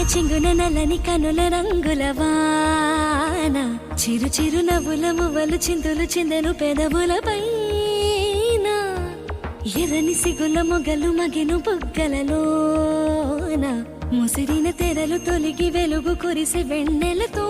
చెంగున నల్లని కనుల రంగుల వాన చిరు చిరు నవ్వుల మువ్వలు చిందులు చిందెను పెదవుల పైన ఎర్రని సిగుల మొగలు మగిను బుగ్గలలోన ముసిరిన తెరలు తొలగి వెలుగు కురిసి వెన్నెలతో